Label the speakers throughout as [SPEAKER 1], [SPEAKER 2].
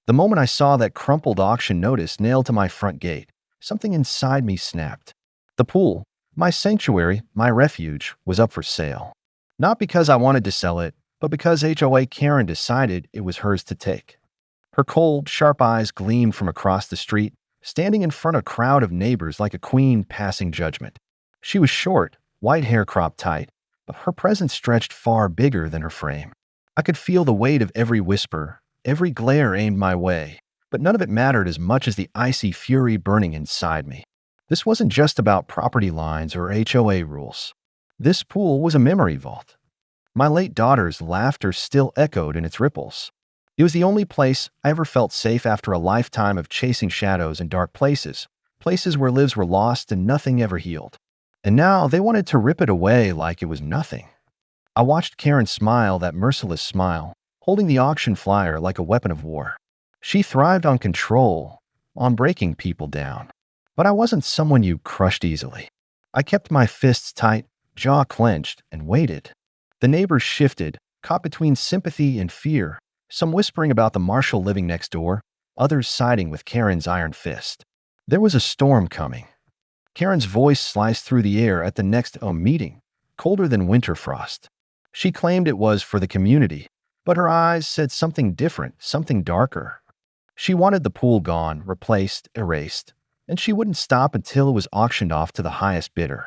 [SPEAKER 1] The moment I saw that crumpled auction notice nailed to my front gate, something inside me snapped. The pool, my sanctuary, my refuge, was up for sale. Not because I wanted to sell it, but because HOA Karen decided it was hers to take. Her cold, sharp eyes gleamed from across the street, standing in front of a crowd of neighbors like a queen passing judgment. She was short, white hair cropped tight, but her presence stretched far bigger than her frame. I could feel the weight of every whisper, every glare aimed my way, but none of it mattered as much as the icy fury burning inside me. This wasn't just about property lines or HOA rules. This pool was a memory vault. My late daughter's laughter still echoed in its ripples. It was the only place I ever felt safe after a lifetime of chasing shadows in dark places, places where lives were lost and nothing ever healed. And now they wanted to rip it away like it was nothing. I watched Karen smile that merciless smile, holding the auction flyer like a weapon of war. She thrived on control, on breaking people down. But I wasn't someone you crushed easily. I kept my fists tight, jaw clenched, and waited. The neighbors shifted, caught between sympathy and fear, some whispering about the Marshal living next door, others siding with Karen's iron fist. There was a storm coming. Karen's voice sliced through the air at the next meeting, colder than winter frost. She claimed it was for the community, but her eyes said something different, something darker. She wanted the pool gone, replaced, erased, and she wouldn't stop until it was auctioned off to the highest bidder.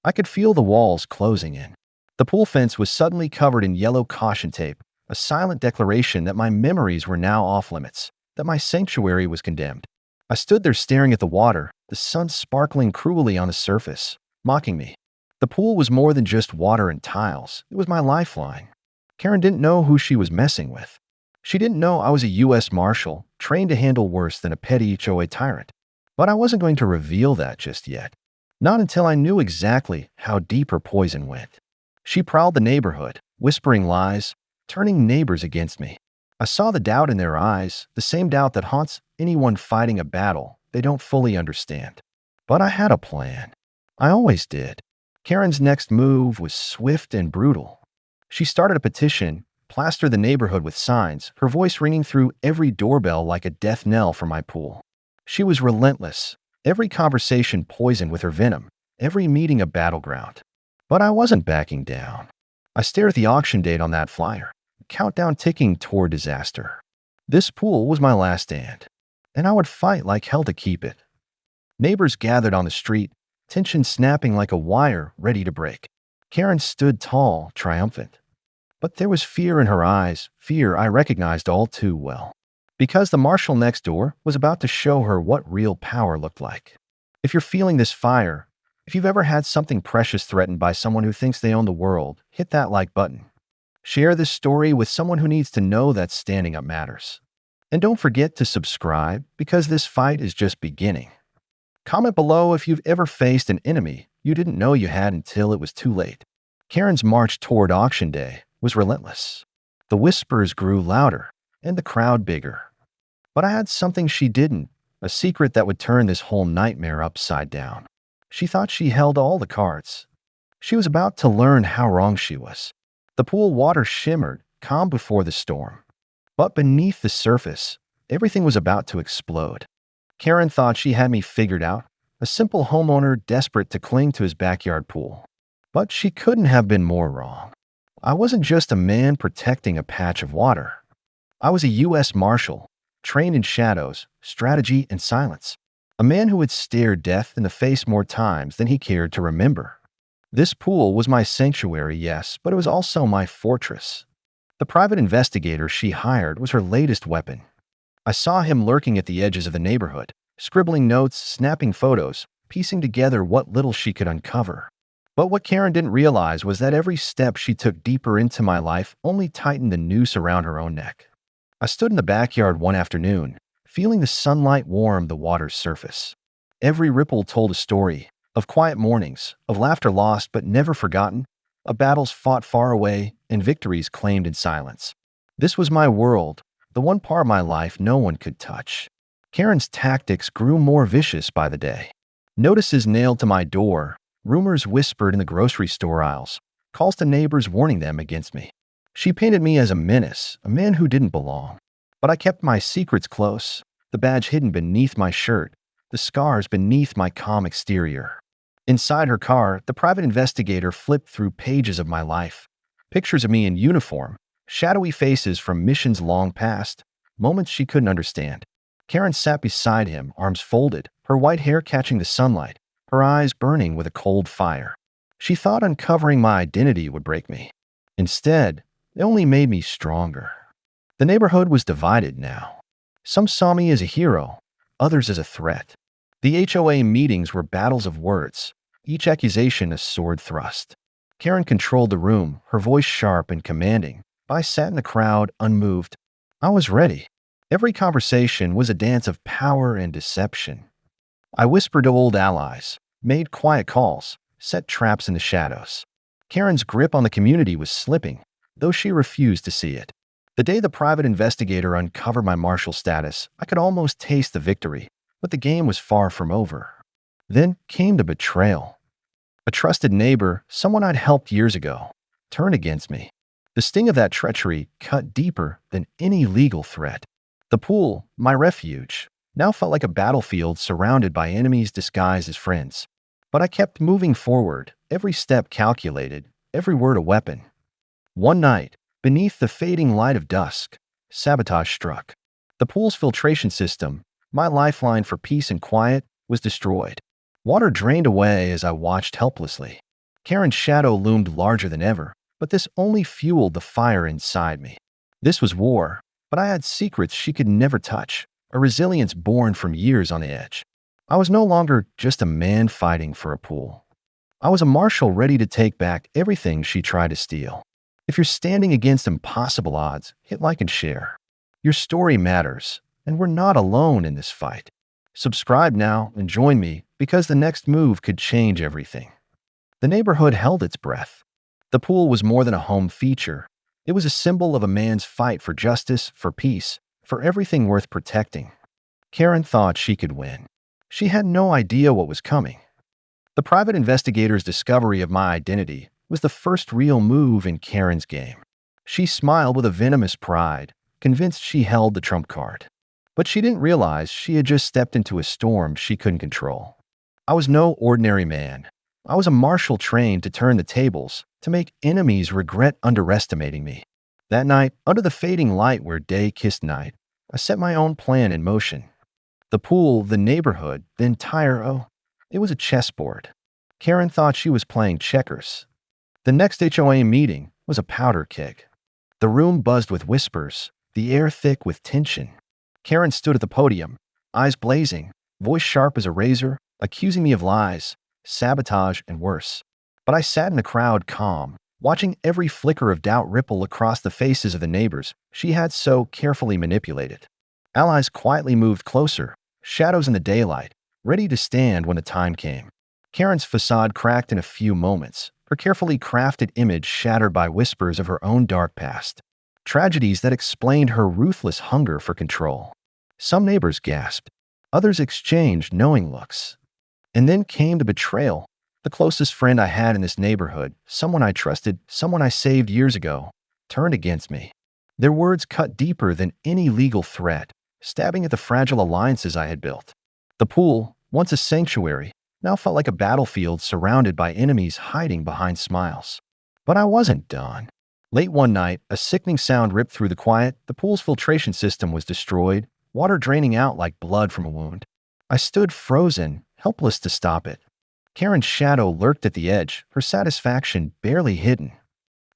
[SPEAKER 1] I could feel the walls closing in. The pool fence was suddenly covered in yellow caution tape, a silent declaration that my memories were now off-limits, that my sanctuary was condemned. I stood there staring at the water, the sun sparkling cruelly on the surface, mocking me. The pool was more than just water and tiles. It was my lifeline. Karen didn't know who she was messing with. She didn't know I was a U.S. Marshal, trained to handle worse than a petty HOA tyrant. But I wasn't going to reveal that just yet. Not until I knew exactly how deep her poison went. She prowled the neighborhood, whispering lies, turning neighbors against me. I saw the doubt in their eyes, the same doubt that haunts anyone fighting a battle they don't fully understand. But I had a plan. I always did. Karen's next move was swift and brutal. She started a petition, plastered the neighborhood with signs, her voice ringing through every doorbell like a death knell for my pool. She was relentless, every conversation poisoned with her venom, every meeting a battleground. But I wasn't backing down. I stared at the auction date on that flyer, countdown ticking toward disaster. This pool was my last stand, and I would fight like hell to keep it. Neighbors gathered on the street, tension snapping like a wire ready to break. Karen stood tall, triumphant. But there was fear in her eyes, fear I recognized all too well. Because the Marshal next door was about to show her what real power looked like. If you're feeling this fire, if you've ever had something precious threatened by someone who thinks they own the world, hit that like button. Share this story with someone who needs to know that standing up matters. And don't forget to subscribe because this fight is just beginning. Comment below if you've ever faced an enemy you didn't know you had until it was too late. Karen's march toward auction day was relentless. The whispers grew louder and the crowd bigger. But I had something she didn't, a secret that would turn this whole nightmare upside down. She thought she held all the cards. She was about to learn how wrong she was. The pool water shimmered, calm before the storm. But beneath the surface, everything was about to explode. Karen thought she had me figured out, a simple homeowner desperate to cling to his backyard pool. But she couldn't have been more wrong. I wasn't just a man protecting a patch of water. I was a U.S. Marshal, trained in shadows, strategy, and silence. A man who had stared death in the face more times than he cared to remember. This pool was my sanctuary, yes, but it was also my fortress. The private investigator she hired was her latest weapon. I saw him lurking at the edges of the neighborhood, scribbling notes, snapping photos, piecing together what little she could uncover. But what Karen didn't realize was that every step she took deeper into my life only tightened the noose around her own neck. I stood in the backyard one afternoon, feeling the sunlight warm the water's surface. Every ripple told a story, of quiet mornings, of laughter lost but never forgotten, of battles fought far away and victories claimed in silence. This was my world, the one part of my life no one could touch. Karen's tactics grew more vicious by the day. Notices nailed to my door, rumors whispered in the grocery store aisles, calls to neighbors warning them against me. She painted me as a menace, a man who didn't belong. But I kept my secrets close, the badge hidden beneath my shirt, the scars beneath my calm exterior. Inside her car, the private investigator flipped through pages of my life. Pictures of me in uniform, shadowy faces from missions long past, moments she couldn't understand. Karen sat beside him, arms folded, her white hair catching the sunlight, her eyes burning with a cold fire. She thought uncovering my identity would break me. Instead, it only made me stronger. The neighborhood was divided now. Some saw me as a hero, others as a threat. The HOA meetings were battles of words, each accusation a sword thrust. Karen controlled the room, her voice sharp and commanding. I sat in the crowd, unmoved. I was ready. Every conversation was a dance of power and deception. I whispered to old allies, made quiet calls, set traps in the shadows. Karen's grip on the community was slipping, though she refused to see it. The day the private investigator uncovered my Marshal status, I could almost taste the victory, but the game was far from over. Then came the betrayal. A trusted neighbor, someone I'd helped years ago, turned against me. The sting of that treachery cut deeper than any legal threat. The pool, my refuge, now felt like a battlefield surrounded by enemies disguised as friends. But I kept moving forward, every step calculated, every word a weapon. One night, beneath the fading light of dusk, sabotage struck. The pool's filtration system, my lifeline for peace and quiet, was destroyed. Water drained away as I watched helplessly. Karen's shadow loomed larger than ever, but this only fueled the fire inside me. This was war, but I had secrets she could never touch, a resilience born from years on the edge. I was no longer just a man fighting for a pool. I was a Marshal ready to take back everything she tried to steal. If you're standing against impossible odds, hit like and share. Your story matters, and we're not alone in this fight. Subscribe now and join me, because the next move could change everything. The neighborhood held its breath. The pool was more than a home feature. It was a symbol of a man's fight for justice, for peace, for everything worth protecting. Karen thought she could win. She had no idea what was coming. The private investigator's discovery of my identity was the first real move in Karen's game. She smiled with a venomous pride, convinced she held the trump card. But she didn't realize she had just stepped into a storm she couldn't control. I was no ordinary man. I was a Marshal trained to turn the tables, to make enemies regret underestimating me. That night, under the fading light where day kissed night, I set my own plan in motion. The pool, the neighborhood, the entire it was a chessboard. Karen thought she was playing checkers. The next HOA meeting was a powder keg. The room buzzed with whispers, the air thick with tension. Karen stood at the podium, eyes blazing, voice sharp as a razor, accusing me of lies, sabotage, and worse. But I sat in the crowd calm, watching every flicker of doubt ripple across the faces of the neighbors she had so carefully manipulated. Allies quietly moved closer, shadows in the daylight, ready to stand when the time came. Karen's facade cracked in a few moments, her carefully crafted image shattered by whispers of her own dark past. Tragedies that explained her ruthless hunger for control. Some neighbors gasped. Others exchanged knowing looks. And then came the betrayal. The closest friend I had in this neighborhood, someone I trusted, someone I saved years ago, turned against me. Their words cut deeper than any legal threat, stabbing at the fragile alliances I had built. The pool, once a sanctuary, now felt like a battlefield surrounded by enemies hiding behind smiles. But I wasn't done. Late one night, a sickening sound ripped through the quiet. The pool's filtration system was destroyed, water draining out like blood from a wound. I stood frozen, helpless to stop it. Karen's shadow lurked at the edge, her satisfaction barely hidden.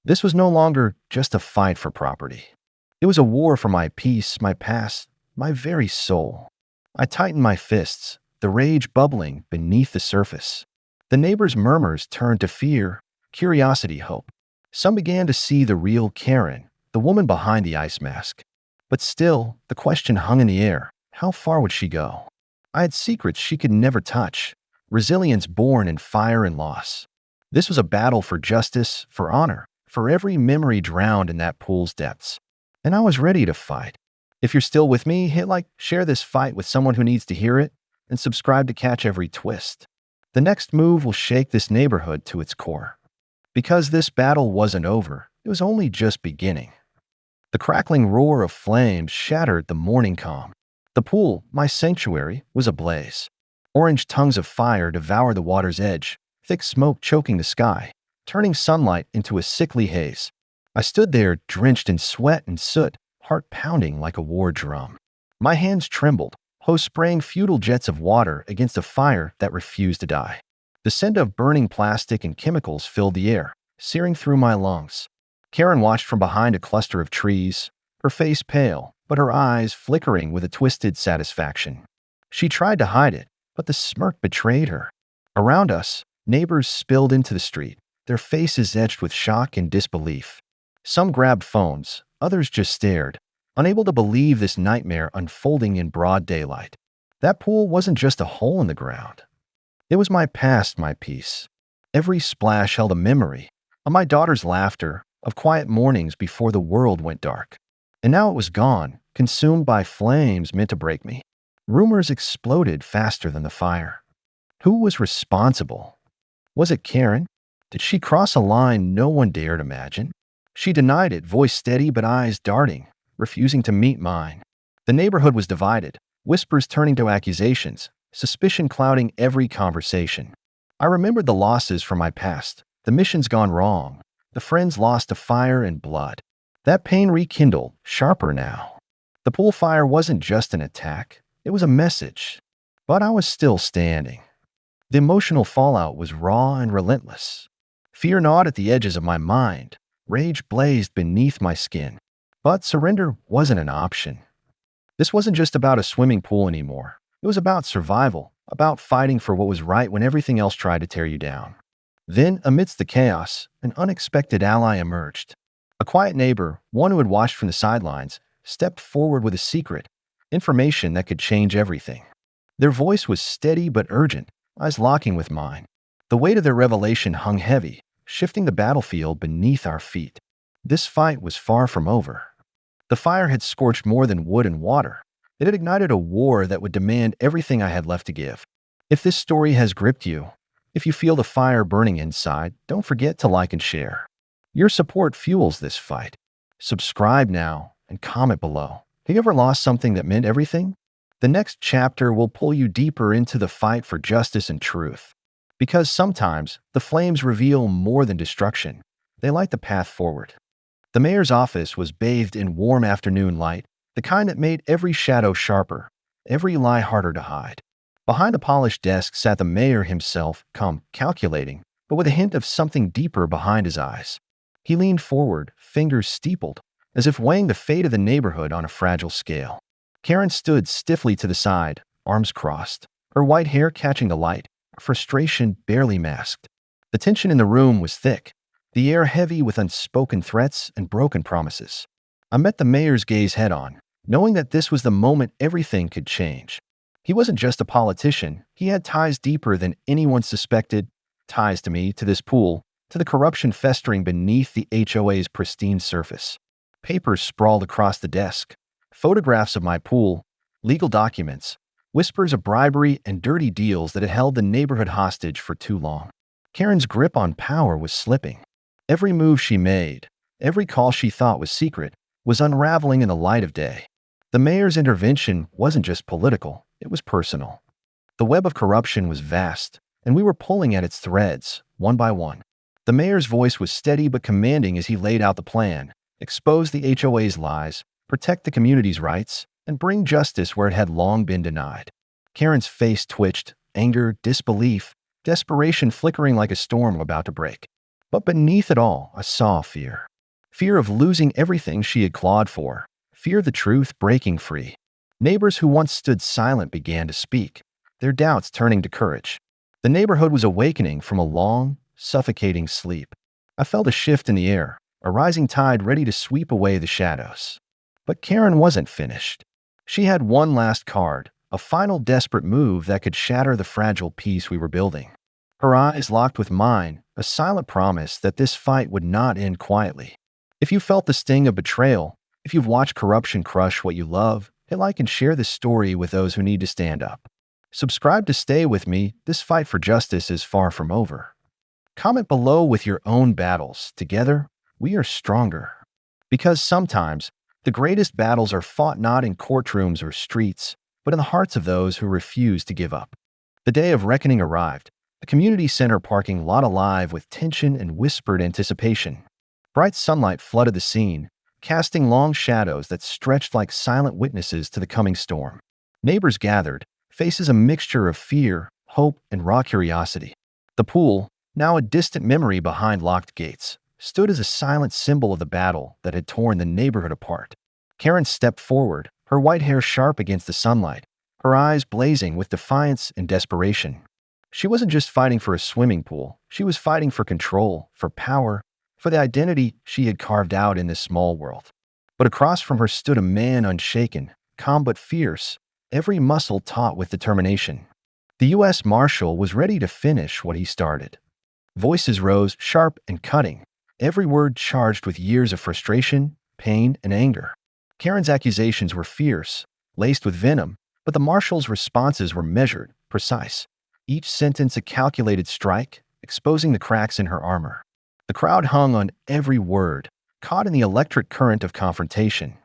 [SPEAKER 1] This was no longer just a fight for property. It was a war for my peace, my past, my very soul. I tightened my fists, the rage bubbling beneath the surface. The neighbors' murmurs turned to fear, curiosity, hope. Some began to see the real Karen, the woman behind the ice mask. But still, the question hung in the air. How far would she go? I had secrets she could never touch, resilience born in fire and loss. This was a battle for justice, for honor, for every memory drowned in that pool's depths. And I was ready to fight. If you're still with me, hit like, share this fight with someone who needs to hear it, and subscribe to catch every twist. The next move will shake this neighborhood to its core. Because this battle wasn't over, it was only just beginning. The crackling roar of flames shattered the morning calm. The pool, my sanctuary, was ablaze. Orange tongues of fire devoured the water's edge, thick smoke choking the sky, turning sunlight into a sickly haze. I stood there, drenched in sweat and soot, heart pounding like a war drum. My hands trembled, hose spraying futile jets of water against a fire that refused to die. The scent of burning plastic and chemicals filled the air, searing through my lungs. Karen watched from behind a cluster of trees, her face pale, but her eyes flickering with a twisted satisfaction. She tried to hide it, but the smirk betrayed her. Around us, neighbors spilled into the street, their faces etched with shock and disbelief. Some grabbed phones, others just stared, unable to believe this nightmare unfolding in broad daylight. That pool wasn't just a hole in the ground. It was my past, my peace. Every splash held a memory of my daughter's laughter, of quiet mornings before the world went dark. And now it was gone, consumed by flames meant to break me. Rumors exploded faster than the fire. Who was responsible? Was it Karen? Did she cross a line no one dared imagine? She denied it, voice steady but eyes darting, refusing to meet mine. The neighborhood was divided, whispers turning to accusations, suspicion clouding every conversation. I remembered the losses from my past, the missions gone wrong, the friends lost to fire and blood. That pain rekindled, sharper now. The pool fire wasn't just an attack, it was a message. But I was still standing. The emotional fallout was raw and relentless. Fear gnawed at the edges of my mind. Rage blazed beneath my skin. But surrender wasn't an option. This wasn't just about a swimming pool anymore. It was about survival, about fighting for what was right when everything else tried to tear you down. Then, amidst the chaos, an unexpected ally emerged. A quiet neighbor, one who had watched from the sidelines, stepped forward with a secret, information that could change everything. Their voice was steady but urgent, eyes locking with mine. The weight of their revelation hung heavy, shifting the battlefield beneath our feet. This fight was far from over. The fire had scorched more than wood and water. It had ignited a war that would demand everything I had left to give. If this story has gripped you, if you feel the fire burning inside, don't forget to like and share. Your support fuels this fight. Subscribe now and comment below. Have you ever lost something that meant everything? The next chapter will pull you deeper into the fight for justice and truth. Because sometimes the flames reveal more than destruction. They light the path forward. The mayor's office was bathed in warm afternoon light, the kind that made every shadow sharper, every lie harder to hide. Behind the polished desk sat the mayor himself, calm, calculating, but with a hint of something deeper behind his eyes. He leaned forward, fingers steepled, as if weighing the fate of the neighborhood on a fragile scale. Karen stood stiffly to the side, arms crossed, her white hair catching the light, frustration barely masked. The tension in the room was thick, the air heavy with unspoken threats and broken promises. I met the mayor's gaze head-on, knowing that this was the moment everything could change. He wasn't just a politician, he had ties deeper than anyone suspected, ties to me, to this pool, to the corruption festering beneath the HOA's pristine surface. Papers sprawled across the desk, photographs of my pool, legal documents, whispers of bribery and dirty deals that had held the neighborhood hostage for too long. Karen's grip on power was slipping. Every move she made, every call she thought was secret, was unraveling in the light of day. The mayor's intervention wasn't just political, it was personal. The web of corruption was vast, and we were pulling at its threads, one by one. The mayor's voice was steady but commanding as he laid out the plan, expose the HOA's lies, protect the community's rights, and bring justice where it had long been denied. Karen's face twitched, anger, disbelief, desperation flickering like a storm about to break. But beneath it all, I saw fear. Fear of losing everything she had clawed for. Fear of the truth breaking free. Neighbors who once stood silent began to speak, their doubts turning to courage. The neighborhood was awakening from a long, suffocating sleep. I felt a shift in the air, a rising tide ready to sweep away the shadows. But Karen wasn't finished. She had one last card, a final desperate move that could shatter the fragile peace we were building. Her eyes locked with mine, a silent promise that this fight would not end quietly. If you felt the sting of betrayal, if you've watched corruption crush what you love, hit like and share this story with those who need to stand up. Subscribe to stay with me. This fight for justice is far from over. Comment below with your own battles. Together, we are stronger. Because sometimes The greatest battles are fought not in courtrooms or streets, but in the hearts of those who refuse to give up. The day of reckoning arrived, the community center parking lot alive with tension and whispered anticipation. Bright sunlight flooded the scene, casting long shadows that stretched like silent witnesses to the coming storm. Neighbors gathered, faces a mixture of fear, hope, and raw curiosity. The pool, now a distant memory behind locked gates, stood as a silent symbol of the battle that had torn the neighborhood apart. Karen stepped forward, her white hair sharp against the sunlight, her eyes blazing with defiance and desperation. She wasn't just fighting for a swimming pool, she was fighting for control, for power, for the identity she had carved out in this small world. But across from her stood a man unshaken, calm but fierce, every muscle taut with determination. The U.S. Marshal was ready to finish what he started. Voices rose, sharp and cutting, every word charged with years of frustration, pain, and anger. Karen's accusations were fierce, laced with venom, but the Marshal's responses were measured, precise. Each sentence a calculated strike, exposing the cracks in her armor. The crowd hung on every word, caught in the electric current of confrontation.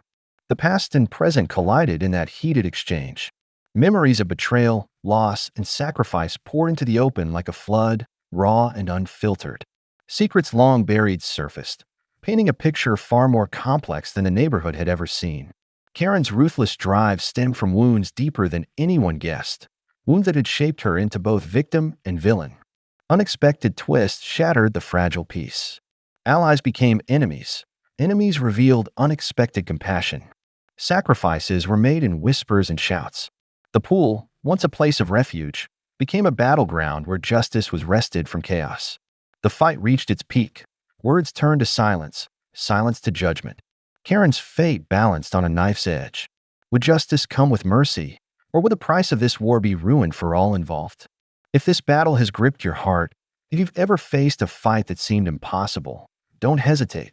[SPEAKER 1] The past and present collided in that heated exchange. Memories of betrayal, loss, and sacrifice poured into the open like a flood, raw and unfiltered. Secrets long buried surfaced, painting a picture far more complex than the neighborhood had ever seen. Karen's ruthless drive stemmed from wounds deeper than anyone guessed, wounds that had shaped her into both victim and villain. Unexpected twists shattered the fragile peace. Allies became enemies. Enemies revealed unexpected compassion. Sacrifices were made in whispers and shouts. The pool, once a place of refuge, became a battleground where justice was wrested from chaos. The fight reached its peak. Words turned to silence, silence to judgment. Karen's fate balanced on a knife's edge. Would justice come with mercy, or would the price of this war be ruin for all involved? If this battle has gripped your heart, if you've ever faced a fight that seemed impossible, don't hesitate.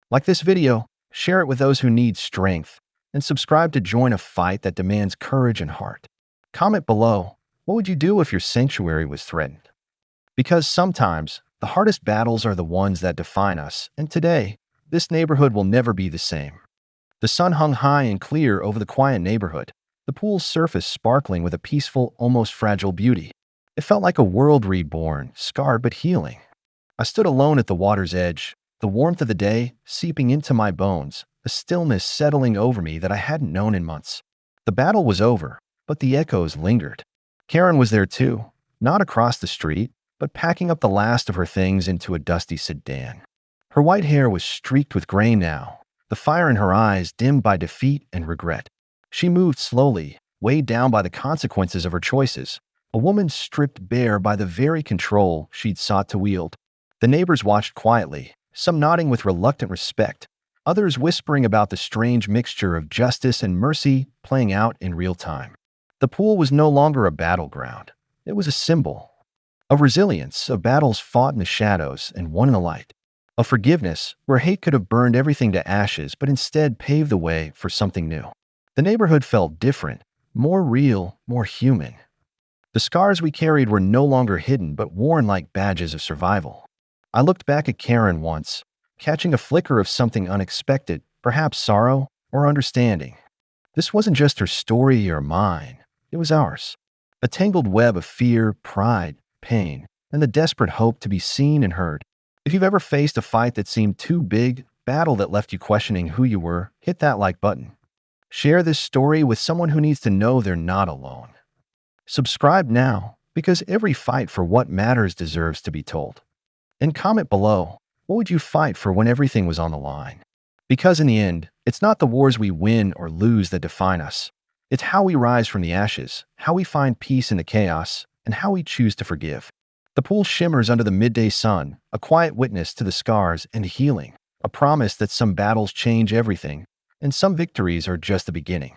[SPEAKER 1] Like this video, share it with those who need strength, and subscribe to join a fight that demands courage and heart. Comment below, what would you do if your sanctuary was threatened? Because sometimes, the hardest battles are the ones that define us, and today, this neighborhood will never be the same. The sun hung high and clear over the quiet neighborhood, the pool's surface sparkling with a peaceful, almost fragile beauty. It felt like a world reborn, scarred but healing. I stood alone at the water's edge, the warmth of the day seeping into my bones, a stillness settling over me that I hadn't known in months. The battle was over, but the echoes lingered. Karen was there too, not across the street, but packing up the last of her things into a dusty sedan. Her white hair was streaked with gray now, the fire in her eyes dimmed by defeat and regret. She moved slowly, weighed down by the consequences of her choices, a woman stripped bare by the very control she'd sought to wield. The neighbors watched quietly, some nodding with reluctant respect, others whispering about the strange mixture of justice and mercy playing out in real time. The pool was no longer a battleground. It was a symbol of resilience, of battles fought in the shadows and won in the light, of forgiveness where hate could have burned everything to ashes but instead paved the way for something new. The neighborhood felt different, more real, more human. The scars we carried were no longer hidden but worn like badges of survival. I looked back at Karen once, catching a flicker of something unexpected, perhaps sorrow or understanding. This wasn't just her story or mine, it was ours. A tangled web of fear, pride, pain, and the desperate hope to be seen and heard. If you've ever faced a fight that seemed too big, battle that left you questioning who you were, hit that like button. Share this story with someone who needs to know they're not alone. Subscribe now, because every fight for what matters deserves to be told. And comment below, what would you fight for when everything was on the line? Because in the end, it's not the wars we win or lose that define us. It's how we rise from the ashes, how we find peace in the chaos, and how we choose to forgive. The pool shimmers under the midday sun, a quiet witness to the scars and healing, a promise that some battles change everything, and some victories are just the beginning.